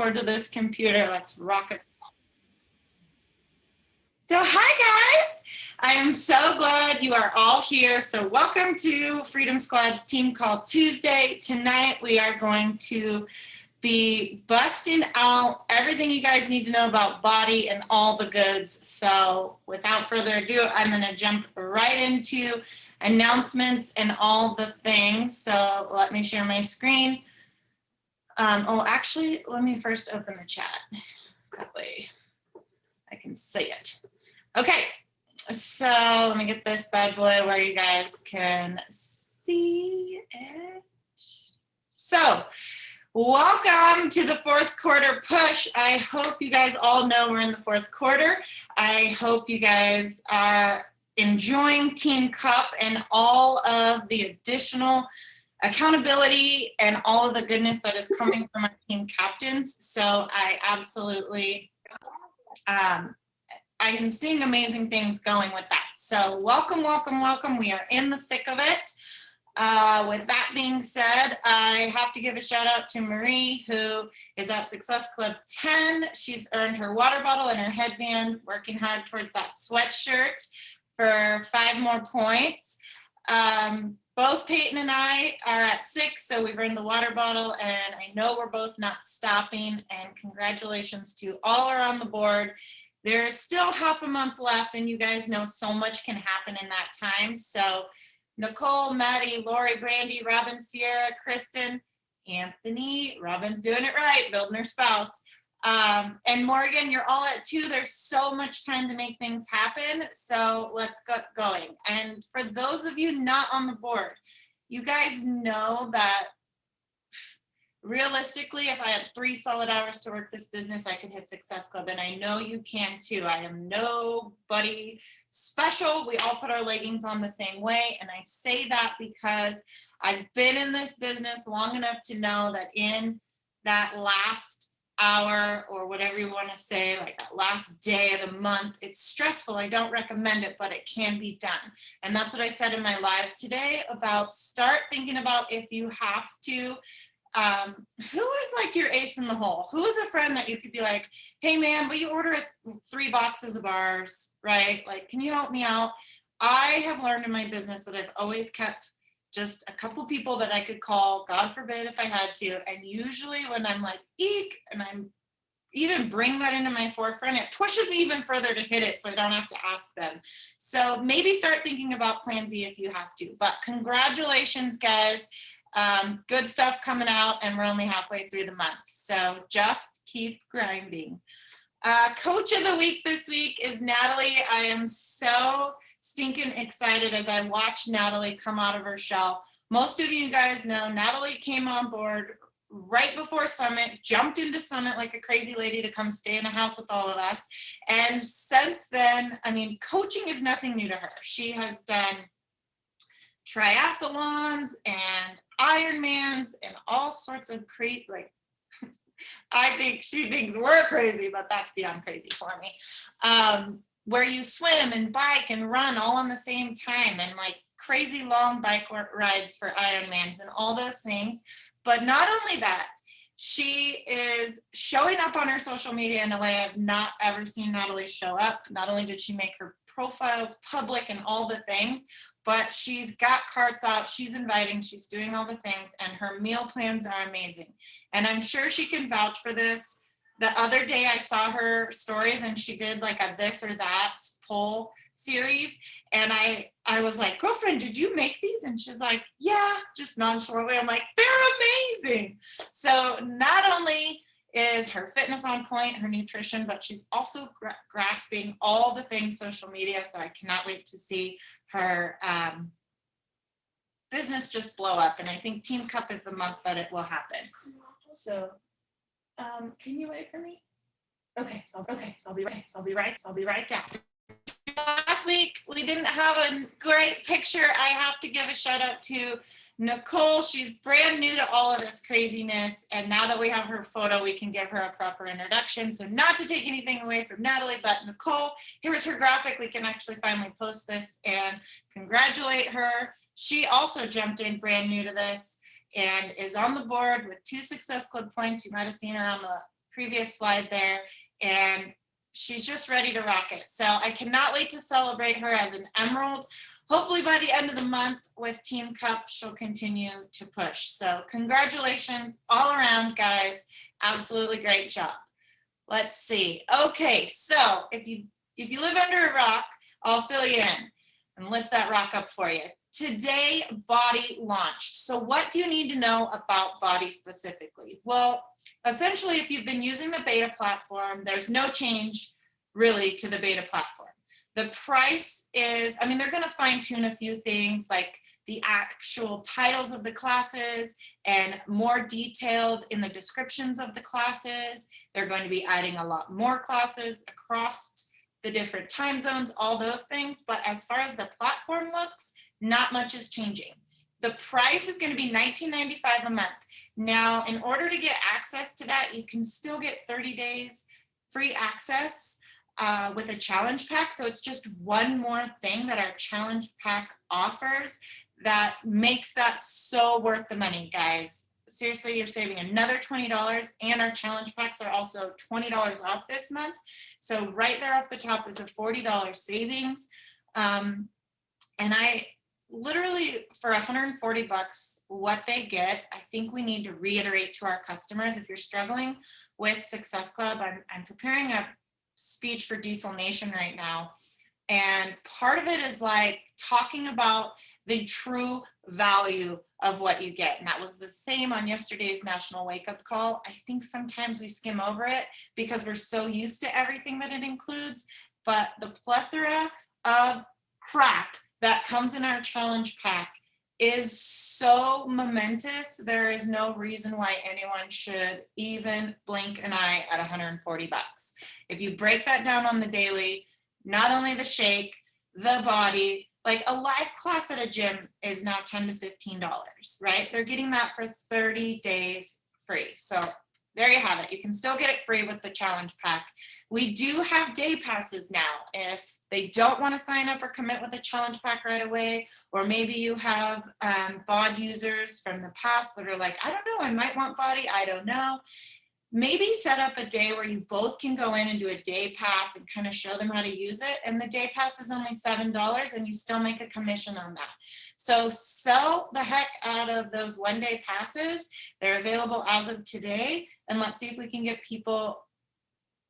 forward to this computer. Let's rock it. So hi guys, I am so glad you are all here. So welcome to Freedom Squad's Team Call Tuesday. Tonight we are going to be busting out everything you guys need to know about body and all the goods. So without further ado, I'm going to jump right into announcements and all the things. So let me share my screen. Actually, let me first open the chat. That way I can see it. Okay, so let me get this bad boy where you guys can see it. So welcome to the fourth quarter push. I hope you guys all know we're in the fourth quarter. I hope you guys are enjoying Team Cup and all of the additional accountability and all of the goodness that is coming from our team captains. So I absolutely, I am seeing amazing things going with that. So welcome, welcome, welcome. We are in the thick of it. With that being said, I have to give a shout out to Marie, who is at Success Club 10. She's earned her water bottle and her headband, working hard towards that sweatshirt for 5 more points. Both Peyton and I are at 6, so we've earned the water bottle, and I know we're both not stopping, and congratulations to all are on the board. There's still half a month left, and you guys know so much can happen in that time. So Nicole, Maddie, Lori, Brandy, Robin, Sierra, Kristen, Anthony, Robin's doing it right, building her spouse. And Morgan, you're all at 2. There's so much time to make things happen. So let's get going. And for those of you not on the board, you guys know that realistically, if I had 3 solid hours to work this business, I could hit Success Club. And I know you can too. I am nobody special. We all put our leggings on the same way. And I say that because I've been in this business long enough to know that in that last hour or whatever you want to say, like that last day of the month, it's stressful. I don't recommend it, but it can be done. And that's what I said in my live today about start thinking about if you have to. Who is like your ace in the hole? Who is a friend that you could be like, hey man, will you order 3 boxes of ours, right? Like, can you help me out? I have learned in my business that I've always kept just a couple people that I could call, God forbid if I had to. And usually when I'm like, eek, and I'm even bring that into my forefront, it pushes me even further to hit it so I don't have to ask them. So maybe start thinking about plan B if you have to. But congratulations, guys. Good stuff coming out, and we're only halfway through the month. So just keep grinding. Coach of the week this week is Natalie. I am so stinking excited as I watch Natalie come out of her shell. Most of you guys know Natalie came on board right before Summit, jumped into Summit like a crazy lady to come stay in a house with all of us. And since then, I mean, coaching is nothing new to her. She has done triathlons and Ironmans and all sorts of crazy, like, I think she thinks we're crazy, but that's beyond crazy for me. Where you swim and bike and run all on the same time, and like crazy long bike rides for Ironmans and all those things. But not only that, she is showing up on her social media in a way I've not ever seen Natalie show up. Not only did she make her profiles public and all the things, but she's got carts out, she's inviting, she's doing all the things, and her meal plans are amazing. And I'm sure she can vouch for this. The other day I saw her stories and she did like a this or that poll series. And I was like, girlfriend, did you make these? And she's like, yeah, just nonchalantly. I'm like, they're amazing. So not only is her fitness on point, her nutrition, but she's also grasping all the things social media. So I cannot wait to see her business just blow up. And I think Team Cup is the month that it will happen. So can you wait for me? Okay, I'll be right down. Last week we didn't have a great picture. I have to give a shout out to Nicole. She's brand new to all of this craziness, and now that we have her photo, we can give her a proper introduction. So not to take anything away from Natalie, but Nicole, here is her graphic. We can actually finally post this and congratulate her. She also jumped in brand new to this and is on the board with 2 Success Club points. You might have seen her on the previous slide there, and she's just ready to rock it. So I cannot wait to celebrate her as an emerald. Hopefully by the end of the month with Team Cup, she'll continue to push. So congratulations all around, guys. Absolutely great job. Let's see. Okay, so if you live under a rock, I'll fill you in and lift that rock up for you. Today, Body launched. So what do you need to know about Body specifically? Well, essentially, if you've been using the beta platform, there's no change really to the beta platform. The price is, I mean, they're going to fine tune a few things like the actual titles of the classes and more detailed in the descriptions of the classes. They're going to be adding a lot more classes across the different time zones, all those things. But as far as the platform looks, not much is changing. The price is going to be $19.95 a month. Now, in order to get access to that, you can still get 30 days free access with a challenge pack. So it's just one more thing that our challenge pack offers that makes that so worth the money, guys. Seriously, you're saving another $20, and our challenge packs are also $20 off this month. So right there off the top is a $40 savings. And I literally, for 140 bucks, what they get, I think we need to reiterate to our customers, if you're struggling with Success Club, I'm preparing a speech for Diesel Nation right now. And part of it is like talking about the true value of what you get. And that was the same on yesterday's National Wake Up Call. I think sometimes we skim over it because we're so used to everything that it includes, but the plethora of crap that comes in our challenge pack is so momentous. There is no reason why anyone should even blink an eye at 140 bucks. If you break that down on the daily, not only the shake, the body, like a live class at a gym is now $10 to $15, right? They're getting that for 30 days free. So there you have it. You can still get it free with the challenge pack. We do have day passes now. If they don't want to sign up or commit with a challenge pack right away, or maybe you have BOD users from the past that are like, I don't know, I might want Body, I don't know. Maybe set up a day where you both can go in and do a day pass and kind of show them how to use it. And the day pass is only $7 and you still make a commission on that. So sell the heck out of those one-day passes. They're available as of today. And let's see if we can get people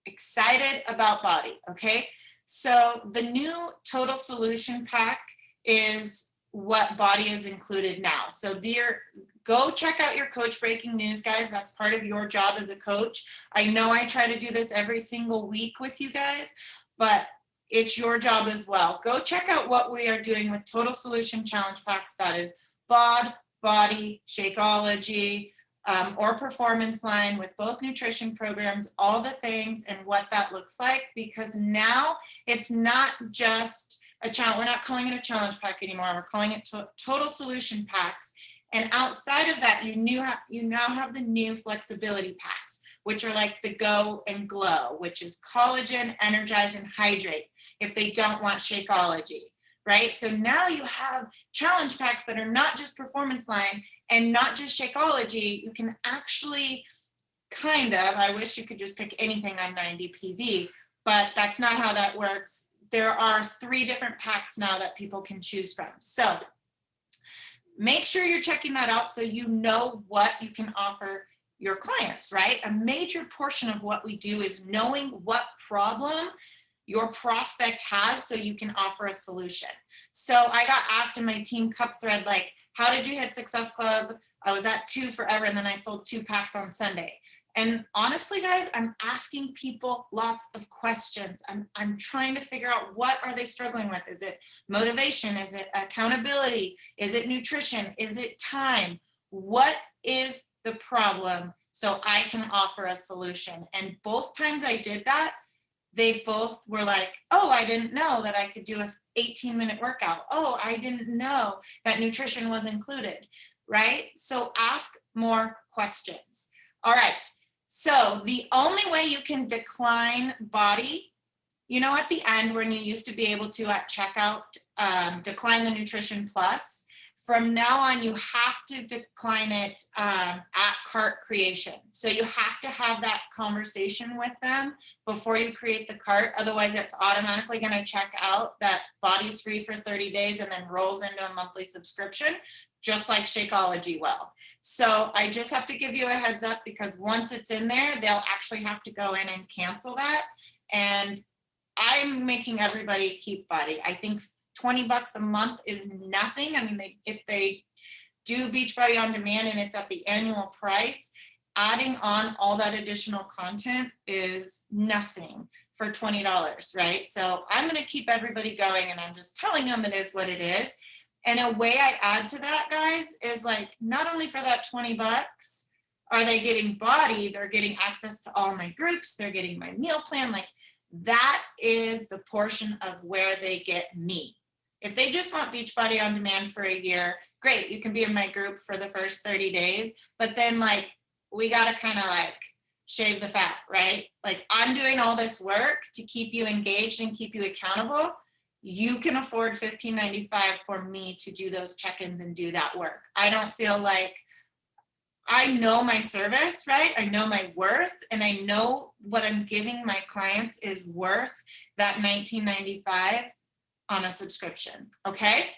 excited about Body, okay? So the new Total Solution Pack is what Body is included now. So go check out your coach breaking news, guys. That's part of your job as a coach. I know I try to do this every single week with you guys, but it's your job as well. Go check out what we are doing with Total Solution Challenge Packs. That is BOD, Body, Shakeology, or Performance Line with both nutrition programs, all the things and what that looks like, because now it's not just a challenge. We're not calling it a challenge pack anymore. We're calling it Total Solution Packs. And outside of that, you now have the new flexibility packs, which are like the Go and Glow, which is collagen, energize, and hydrate if they don't want Shakeology, right? So now you have challenge packs that are not just Performance Line and not just Shakeology. You can actually I wish you could just pick anything on 90 PV, but that's not how that works. There are 3 different packs now that people can choose from. So make sure you're checking that out so you know what you can offer your clients, right? A major portion of what we do is knowing what problem your prospect has so you can offer a solution. So I got asked in my Team Cup thread, like, how did you hit Success Club? I was at 2 forever and then I sold 2 packs on Sunday. And honestly, guys, I'm asking people lots of questions. I'm trying to figure out, what are they struggling with? Is it motivation? Is it accountability? Is it nutrition? Is it time? What is the problem so I can offer a solution? And both times I did that, they both were like, oh, I didn't know that I could do an 18-minute workout. Oh, I didn't know that nutrition was included, right? So ask more questions. All right. So the only way you can decline Body, at the end when you used to be able to at checkout decline the Nutrition Plus, From now on, you have to decline it at cart creation. So you have to have that conversation with them before you create the cart. Otherwise, it's automatically going to check out that Body's free for 30 days and then rolls into a monthly subscription, just like Shakeology will. So I just have to give you a heads up, because once it's in there, they'll actually have to go in and cancel that. And I'm making everybody keep Body. I think $20 a month is nothing. I mean, if they do Beachbody on demand and it's at the annual price, adding on all that additional content is nothing for $20, right? So I'm going to keep everybody going, and I'm just telling them it is what it is. And a way I add to that, guys, is like, not only for that $20 are they getting Body, they're getting access to all my groups, they're getting my meal plan. Like, that is the portion of where they get me. If they just want Beachbody on demand for a year, great, you can be in my group for the first 30 days, but then like, we got to kind of like shave the fat, right? Like, I'm doing all this work to keep you engaged and keep you accountable. You can afford $15.95 for me to do those check-ins and do that work. I don't feel like, I know my service, right? I know my worth, and I know what I'm giving my clients is worth that $19.95 on a subscription, okay?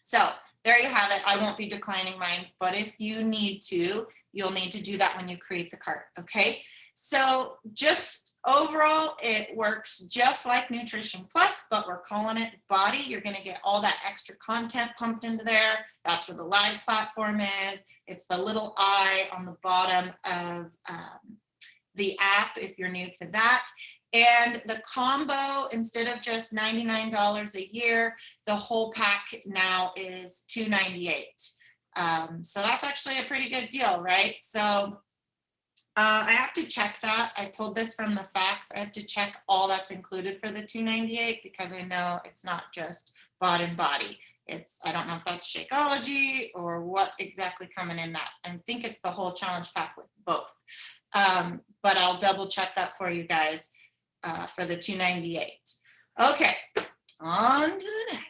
So there you have it. I won't be declining mine, but if you need to, you'll need to do that when you create the cart, okay? So just overall, it works just like Nutrition Plus, but we're calling it Body. You're gonna get all that extra content pumped into there. That's where the live platform is. It's the little eye on the bottom of the app if you're new to that. And the combo, instead of just $99 a year, the whole pack now is $298. So that's actually a pretty good deal, right? So I have to check that. I pulled this from the facts. I have to check all that's included for the $298, because I know it's not just Bod and Body. It's, I don't know if that's Shakeology or what exactly coming in that. I think it's the whole challenge pack with both. But I'll double check that for you guys for the $298. Okay, on to the next.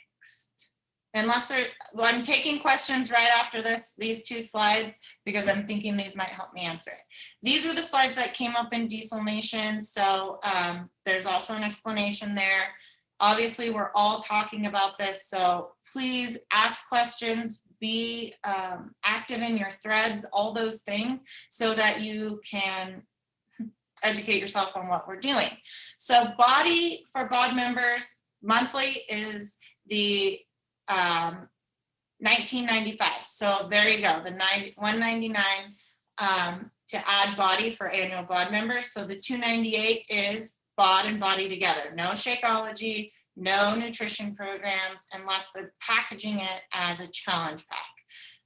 Unless there, well, I'm taking questions right after these two slides, because I'm thinking these might help me answer it. These were the slides that came up in Diesel Nation. So there's also an explanation there. Obviously, we're all talking about this, so please ask questions, be active in your threads, all those things, so that you can educate yourself on what we're doing. So Body for Bod members monthly is the $19.95. So there you go, the $199 to add Body for annual Bod members. So the $298 is Bod and Body together. No Shakeology, no nutrition programs, unless they're packaging it as a challenge pack.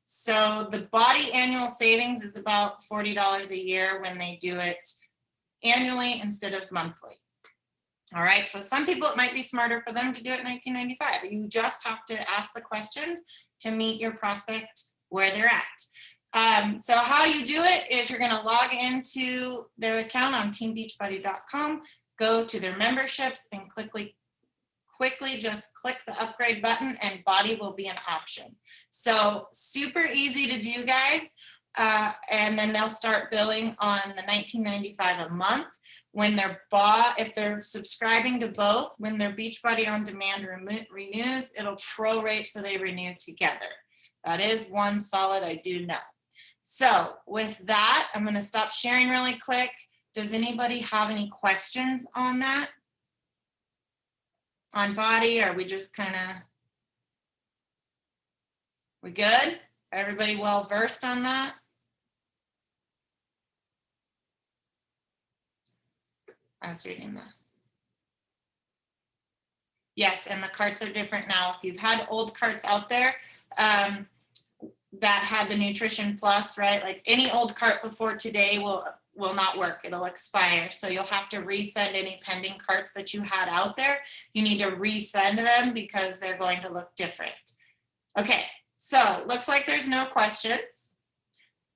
So the Body annual savings is about $40 a year when they do it annually instead of monthly. All right, so some people, it might be smarter for them to do it $19.95. You just have to ask the questions to meet your prospect where they're at. So how you do it is you're gonna log into their account on teambeachbody.com, go to their memberships, and quickly just click the upgrade button, and Body will be an option. So super easy to do, guys. And then they'll start billing on the $19.95 a month. When they're if they're subscribing to both, when their Beachbody on demand renews, it'll prorate so they renew together. That is one solid, I do know. So with that, I'm going to stop sharing really quick. Does anybody have any questions on that? On Body? Are we just kind of, we good? Everybody well versed on that? I was reading that. Yes, and the carts are different now. If you've had old carts out there that had the Nutrition Plus, right? Like any old cart before today will not work. It'll expire. So you'll have to resend any pending carts that you had out there. You need to resend them because they're going to look different. Okay, so looks like there's no questions.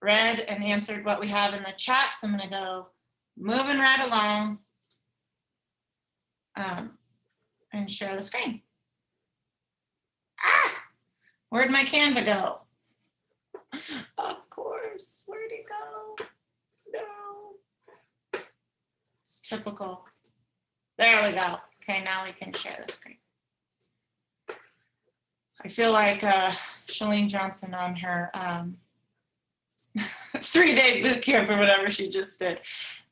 Read and answered what we have in the chat. So I'm going to go moving right along. And share the screen. Where'd my Canva go? Of course. Where'd it go? No. It's typical. There we go. Okay, now we can share the screen. I feel like Shalene Johnson on her 3-day boot camp or whatever she just did.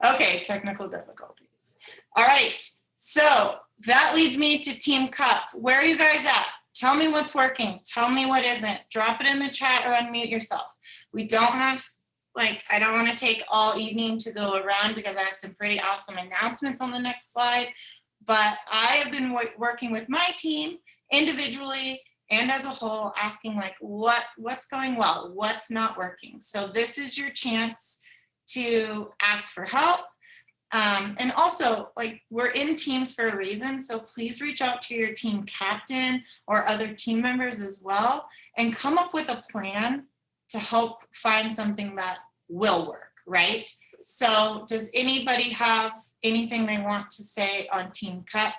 Okay, technical difficulties. All right, so that leads me to Team Cup. Where are you guys at? Tell me what's working. Tell me what isn't. Drop it in the chat or unmute yourself. We don't have, I don't want to take all evening to go around because I have some pretty awesome announcements on the next slide. But I have been working with my team individually and as a whole, asking what's going well, what's not working. So this is your chance to ask for help. And also, we're in teams for a reason, so please reach out to your team captain or other team members as well and come up with a plan to help find something that will work, right? So does anybody have anything they want to say on Team Cup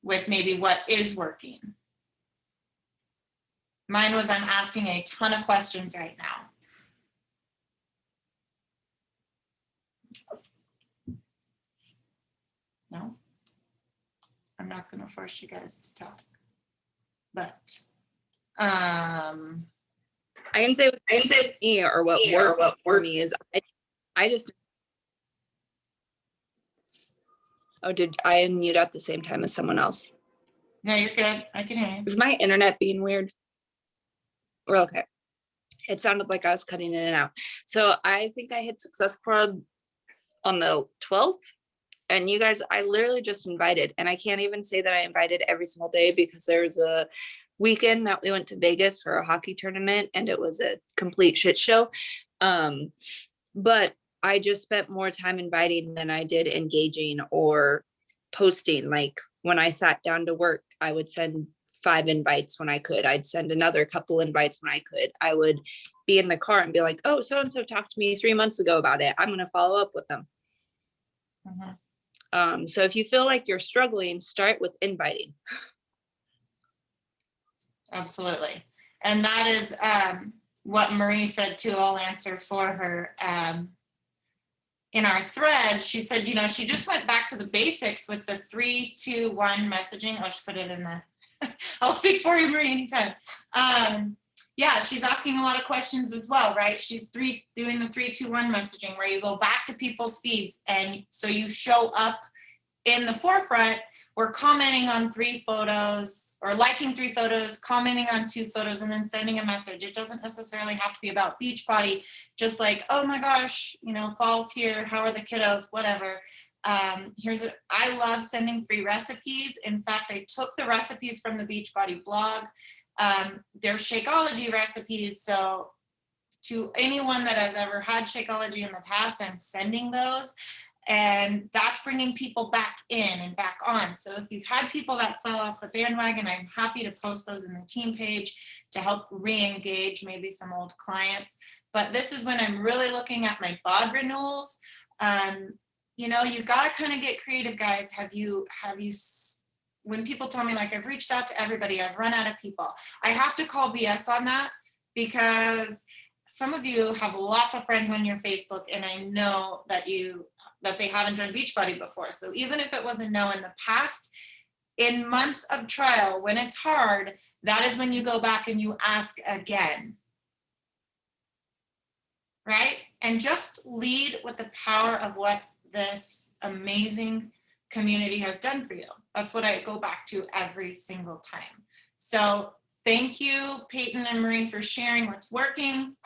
with maybe what is working? Mine was I'm asking a ton of questions right now. No, I'm not going to force you guys to talk, but I can say me or what worked for me is I just. Oh, did I unmute at the same time as someone else? No, you're good. I can hear you. Is my internet being weird? Well, okay. It sounded like I was cutting in and out. So I think I hit Success Club on the 12th. And you guys, I literally just invited, and I can't even say that I invited every single day because there was a weekend that we went to Vegas for a hockey tournament and it was a complete shit show. But I just spent more time inviting than I did engaging or posting. Like when I sat down to work, I would send 5 invites when I could. I'd send another couple invites when I could. I would be in the car and be like, oh, so-and-so talked to me 3 months ago about it. I'm going to follow up with them. Mhm. So if you feel like you're struggling, start with inviting. Absolutely. And that is what Marie said too. I'll answer for her. In our thread, she said, she just went back to the basics with the 3-2-1 messaging. Oh, she put it in the, I'll speak for you, Marie, anytime. Yeah, she's asking a lot of questions as well, right? She's doing the 3-2-1 messaging where you go back to people's feeds. And so you show up in the forefront. We're commenting on 3 photos or liking 3 photos, commenting on 2 photos, and then sending a message. It doesn't necessarily have to be about Beachbody, just like, oh my gosh, fall's here. How are the kiddos? Whatever. I love sending free recipes. In fact, I took the recipes from the Beachbody blog. They're Shakeology recipes. So to anyone that has ever had Shakeology in the past, I'm sending those. And that's bringing people back in and back on. So if you've had people that fell off the bandwagon, I'm happy to post those in the team page to help re-engage maybe some old clients. But this is when I'm really looking at my bod renewals. You got to kind of get creative, guys. When people tell me I've reached out to everybody, I've run out of people, I have to call BS on that because some of you have lots of friends on your Facebook, and I know that they haven't done Beachbody before. So even if it was a no in the past, in months of trial, when it's hard, that is when you go back and you ask again, right? And just lead with the power of what this amazing community has done for you. That's what I go back to every single time. So thank you, Peyton and Marie, for sharing what's working.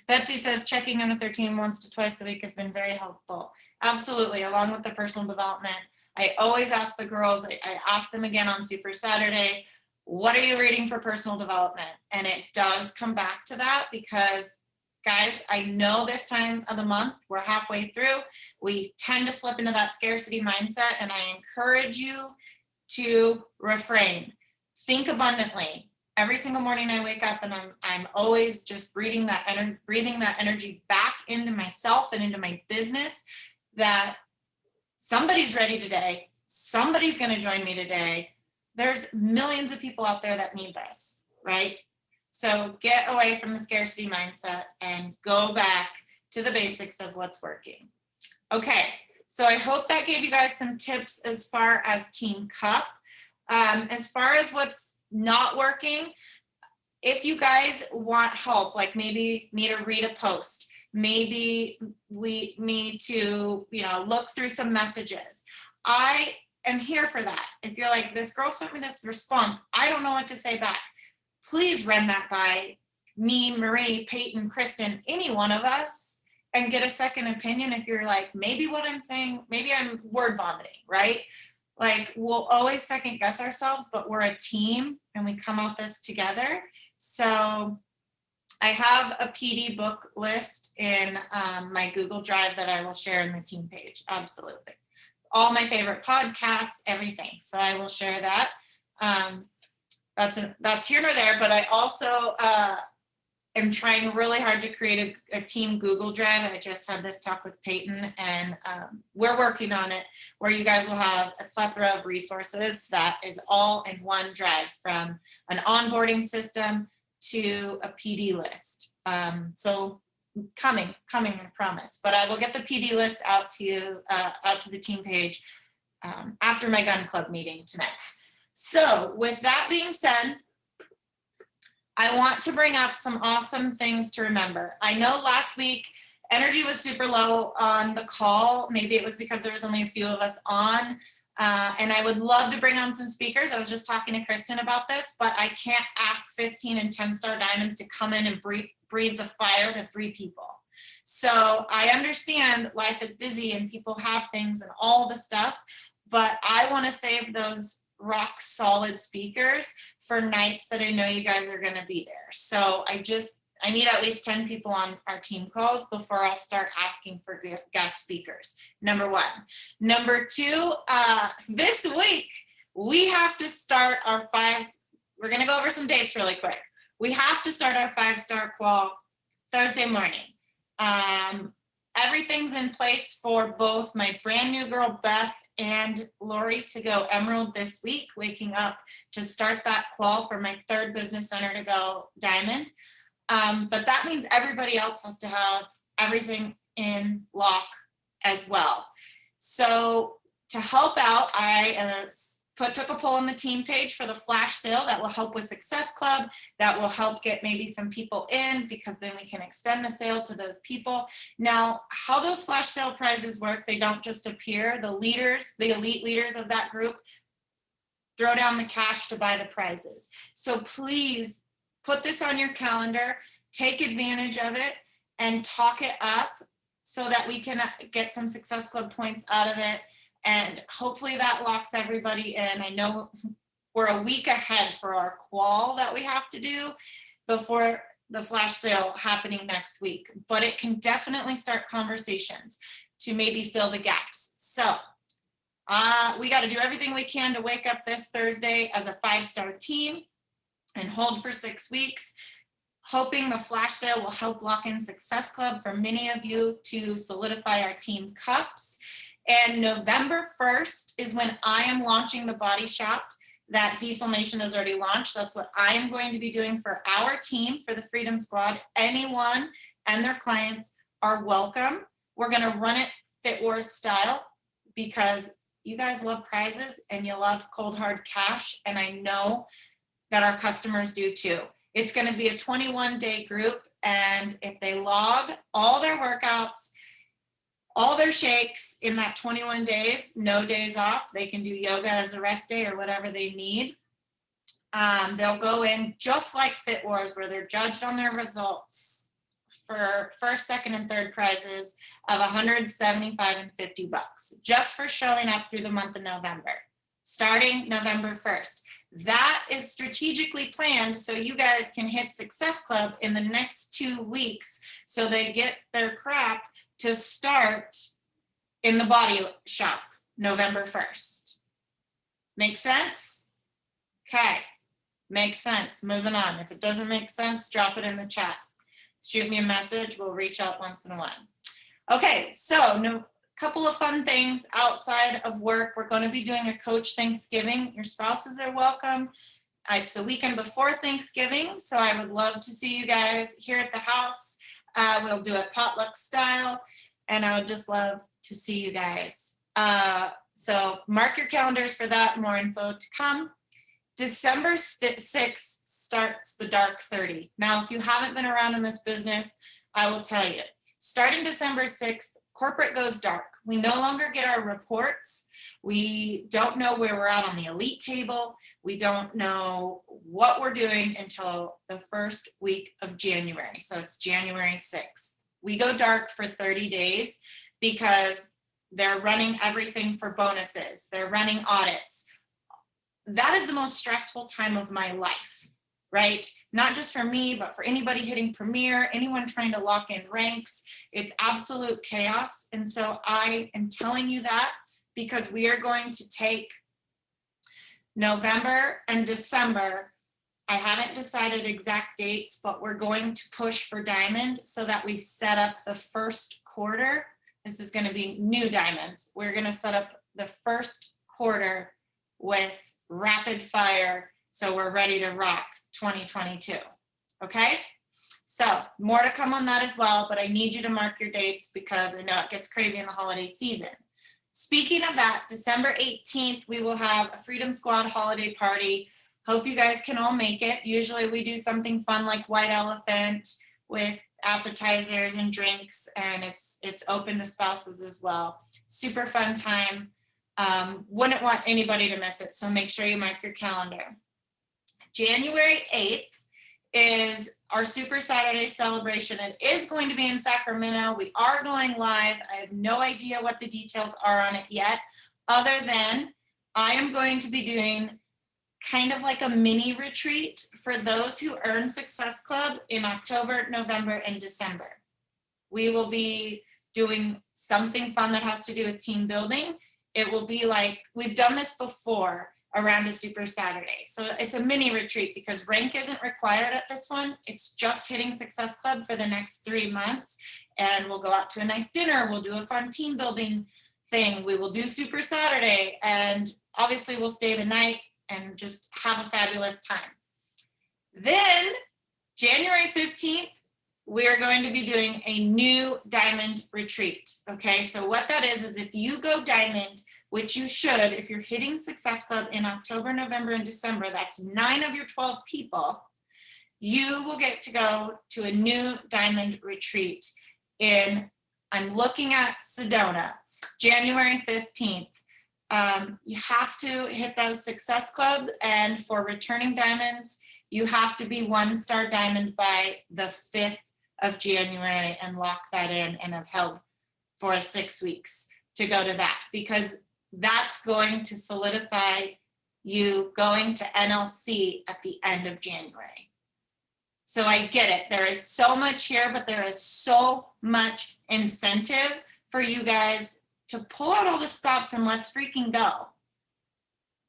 Betsy says checking in with their team once to twice a week has been very helpful. Absolutely, along with the personal development. I always ask the girls, I ask them again on Super Saturday, what are you reading for personal development? And it does come back to that because, guys, I know this time of the month, we're halfway through, we tend to slip into that scarcity mindset, and I encourage you to refrain. Think abundantly. Every single morning I wake up and I'm always just breathing that energy back into myself and into my business that somebody's ready today. Somebody's going to join me today. there's millions of people out there that need this, right? So get away from the scarcity mindset and go back to the basics of what's working. Okay, so I hope that gave you guys some tips as far as Team Cup. As far as what's not working, if you guys want help, like maybe me to read a post, maybe we need to, look through some messages, I am here for that. If you're like, this girl sent me this response, I don't know what to say back, please run that by me, Marie, Peyton, Kristen, any one of us, and get a second opinion. If you're like, maybe what I'm saying, maybe I'm word vomiting, right? Like, we'll always second guess ourselves, but we're a team and we come out this together. So I have a PD book list in my Google Drive that I will share in the team page. Absolutely. All my favorite podcasts, everything. So I will share that. That's here nor there, but I also am trying really hard to create a team Google Drive. I just had this talk with Peyton, and we're working on it, where you guys will have a plethora of resources that is all in one drive, from an onboarding system to a PD list. So coming, I promise. But I will get the PD list out to you, out to the team page after my gun club meeting tonight. So with that being said, I want to bring up some awesome things to remember. I know last week energy was super low on the call. Maybe it was because there was only a few of us on. And I would love to bring on some speakers. I was just talking to Kristen about this, but I can't ask 15 and 10-star diamonds to come in and breathe the fire to 3 people. So I understand life is busy and people have things and all the stuff, but I want to save those rock solid speakers for nights that I know you guys are going to be there. So I need at least 10 people on our team calls before I'll start asking for guest speakers. Number 1. Number 2, this week we have to start our 5. We're going to go over some dates really quick. We have to start our 5-star qual Thursday morning. Everything's in place for both my brand new girl Beth and Lori to go Emerald this week, waking up to start that qual for my 3rd business center to go Diamond. But that means everybody else has to have everything in lock as well. So to help out, I took a poll on the team page for the flash sale that will help with Success Club, that will help get maybe some people in, because then we can extend the sale to those people. Now, how those flash sale prizes work, they don't just appear. The leaders, the elite leaders of that group, throw down the cash to buy the prizes. So please put this on your calendar, take advantage of it, and talk it up so that we can get some Success Club points out of it. And hopefully that locks everybody in. I know we're a week ahead for our qual that we have to do before the flash sale happening next week, but it can definitely start conversations to maybe fill the gaps. So we got to do everything we can to wake up this Thursday as a 5-star team and hold for 6 weeks, hoping the flash sale will help lock in Success Club for many of you to solidify our team cups. And November 1st is when I am launching the body shop that Diesel Nation has already launched. That's what I am going to be doing for our team, for the Freedom Squad. Anyone and their clients are welcome. We're going to run it Fit Wars style, because you guys love prizes and you love cold hard cash. And I know that our customers do too. It's going to be a 21-day group. And if they log all their workouts, all their shakes in that 21 days, no days off, they can do yoga as a rest day or whatever they need. They'll go in just like Fit Wars, where they're judged on their results for 1st, 2nd, and 3rd prizes of $175 and $50, just for showing up through the month of November, starting November 1st. That is strategically planned so you guys can hit Success Club in the next 2 weeks, so they get their crap to start in the body shop November 1st. Make sense? Okay, makes sense. Moving on. If it doesn't make sense, drop it in the chat. Shoot me a message. We'll reach out once in a while. Okay, so couple of fun things outside of work. We're going to be doing a coach Thanksgiving. Your spouses are welcome. It's the weekend before Thanksgiving, so I would love to see you guys here at the house. We'll do it potluck style, and I would just love to see you guys. So mark your calendars for that. More info to come. December 6th starts the dark 30. Now, if you haven't been around in this business, I will tell you, starting December 6th, corporate goes dark. We no longer get our reports. We don't know where we're at on the elite table. We don't know what we're doing until the first week of January. So it's January 6th. We go dark for 30 days because they're running everything for bonuses. They're running audits. That is the most stressful time of my life, right? Not just for me, but for anybody hitting Premier, anyone trying to lock in ranks. It's absolute chaos. And so I am telling you that because we are going to take November and December. I haven't decided exact dates, but we're going to push for Diamond so that we set up the first quarter. This is going to be new diamonds. We're going to set up the first quarter with rapid fire, so we're ready to rock 2022. Okay, so more to come on that as well, but I need you to mark your dates because I know it gets crazy in the holiday season. Speaking of that, December 18th, we will have a Freedom Squad holiday party. Hope you guys can all make it. Usually we do something fun like White Elephant with appetizers and drinks, and it's open to spouses as well. Super fun time. Wouldn't want anybody to miss it, so make sure you mark your calendar. January 8th is our Super Saturday celebration. It is going to be in Sacramento. We are going live. I have no idea what the details are on it yet, other than I am going to be doing kind of like a mini retreat for those who earn Success Club in October, November, and December. We will be doing something fun that has to do with team building. It will be like, we've done this before around a Super Saturday. So it's a mini retreat because rank isn't required at this one. It's just hitting Success Club for the next 3 months. And we'll go out to a nice dinner. We'll do a fun team building thing. We will do Super Saturday. And obviously we'll stay the night and just have a fabulous time. Then January 15th, we are going to be doing a new diamond retreat. Okay, so what that is if you go diamond, which you should, if you're hitting Success Club in October, November, and December, that's 9 of your 12 people, you will get to go to a new diamond retreat I'm looking at Sedona, January 15th. You have to hit those Success Club, and for returning diamonds, you have to be 1-star diamond by the 5th of January and lock that in and have held for 6 weeks to go to that, because that's going to solidify you going to NLC at the end of January. So I get it. There is so much here, but there is so much incentive for you guys to pull out all the stops and let's freaking go.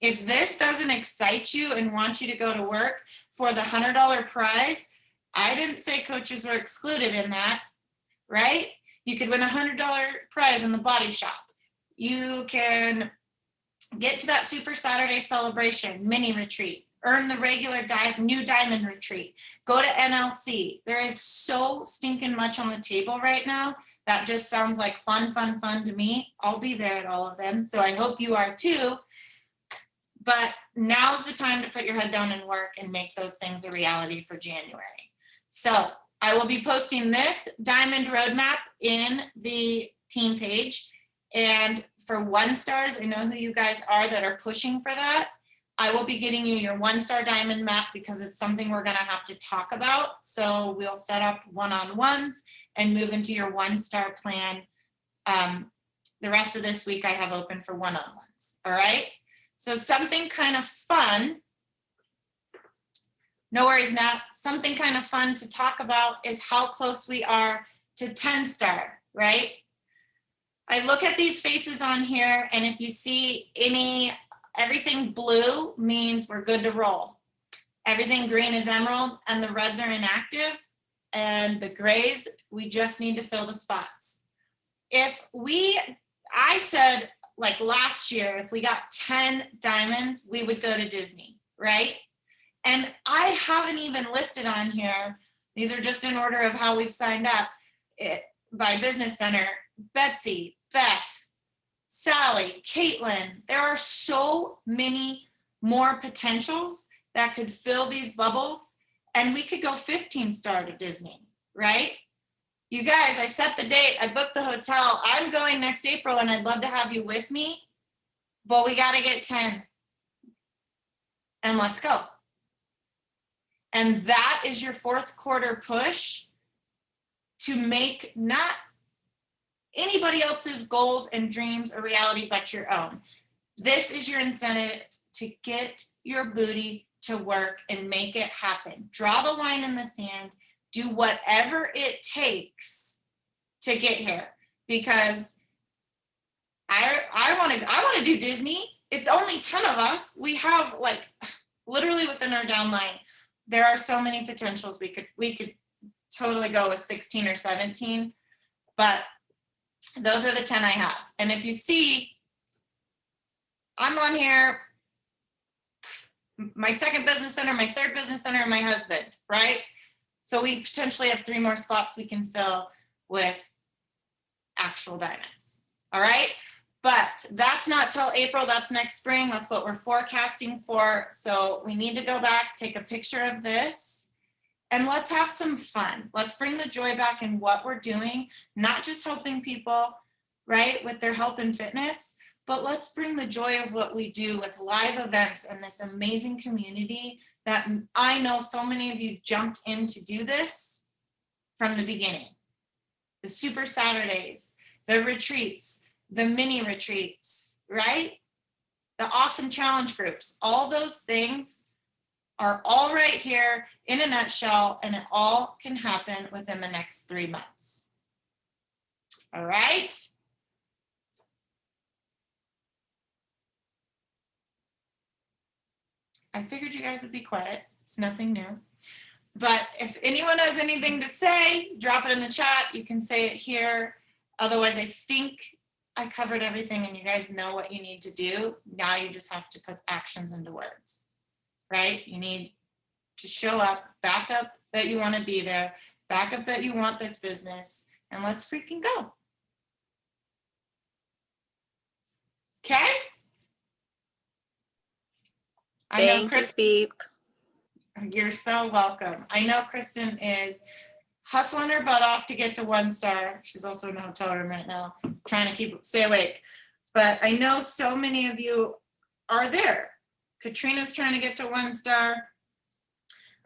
If this doesn't excite you and want you to go to work for the $100 prize, I didn't say coaches were excluded in that, right? You could win a $100 prize in the body shop. You can get to that Super Saturday celebration, mini retreat, earn the regular new diamond retreat, go to NLC. There is so stinking much on the table right now. That just sounds like fun to me. I'll be there at all of them. So I hope you are too. But now's the time to put your head down and work and make those things a reality for January. So I will be posting this diamond roadmap in the team page. And for 1-stars, I know who you guys are that are pushing for that. I will be getting you your 1-star diamond map because it's something we're going to have to talk about. So we'll set up one-on-ones and move into your 1-star plan. The rest of this week I have open for one-on-ones. All right. So something kind of fun. No worries, Nat. Something kind of fun to talk about is how close we are to 10-star, right? I look at these faces on here, and if you see everything blue means we're good to roll. Everything green is emerald, and the reds are inactive, and the grays, we just need to fill the spots. If we said, like last year, if we got 10 diamonds, we would go to Disney, right? And I haven't even listed on here, these are just in order of how we've signed up by Business Center, Betsy, Beth, Sally, Caitlin. There are so many more potentials that could fill these bubbles, and we could go 15-star to Disney, right? You guys, I set the date, I booked the hotel. I'm going next April and I'd love to have you with me, but we got to get 10. And let's go. And that is your fourth quarter push to make not anybody else's goals and dreams a reality, but your own. This is your incentive to get your booty to work and make it happen. Draw the line in the sand. Do whatever it takes to get here, because I want to do Disney. It's only 10 of us. We have like literally within our downline, there are so many potentials. We could totally go with 16 or 17, but those are the 10 I have. And if you see, I'm on here, my second business center, my third business center, and my husband, right? So we potentially have 3 more spots we can fill with actual diamonds. All right. But that's not till April. That's next spring. That's what we're forecasting for. So we need to go back, take a picture of this, and let's have some fun. Let's bring the joy back in what we're doing, not just helping people, right, with their health and fitness, but let's bring the joy of what we do with live events and this amazing community that I know so many of you jumped in to do this from the beginning. The Super Saturdays, the retreats, the mini retreats, right? The awesome challenge groups, all those things are all right here in a nutshell, and it all can happen within the next 3 months. All right? I figured you guys would be quiet. It's nothing new. But if anyone has anything to say, drop it in the chat. You can say it here. Otherwise, I think I covered everything and you guys know what you need to do. Now you just have to put actions into words, right? You need to show up, back up that you want to be there, back up that you want this business, and let's freaking go. Okay? I know Kristen. You're so welcome. I know Kristen is hustling her butt off to get to 1 star. She's also in a hotel room right now, trying to stay awake. But I know so many of you are there. Katrina's trying to get to 1 star.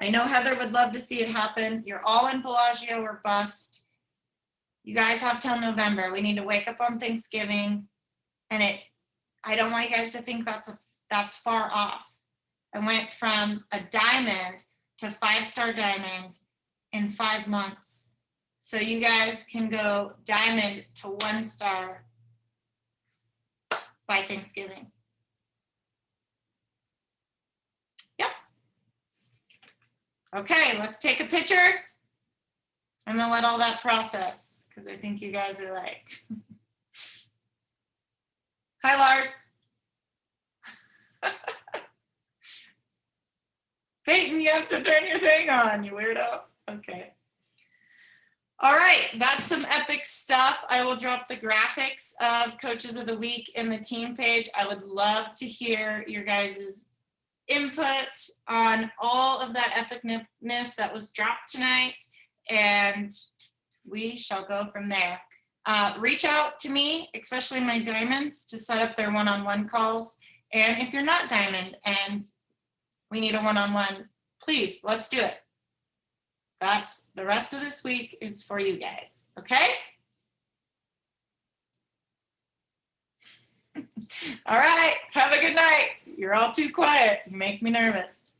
I know Heather would love to see it happen. You're all in Bellagio or bust. You guys have till November. We need to wake up on Thanksgiving. And I don't want you guys to think that's far off. I went from a diamond to 5-star diamond in 5 months. So you guys can go diamond to 1 star by Thanksgiving. Yep. Okay, let's take a picture. I'm gonna let all that process because I think you guys are like, hi Lars. Peyton, you have to turn your thing on, you weirdo. Okay. All right, that's some epic stuff. I will drop the graphics of Coaches of the Week in the team page. I would love to hear your guys' input on all of that epicness that was dropped tonight, and we shall go from there. Reach out to me, especially my diamonds, to set up their one-on-one calls. And if you're not diamond and we need a one-on-one, please, let's do it. That's the rest of this week is for you guys, okay? All right, have a good night. You're all too quiet. You make me nervous.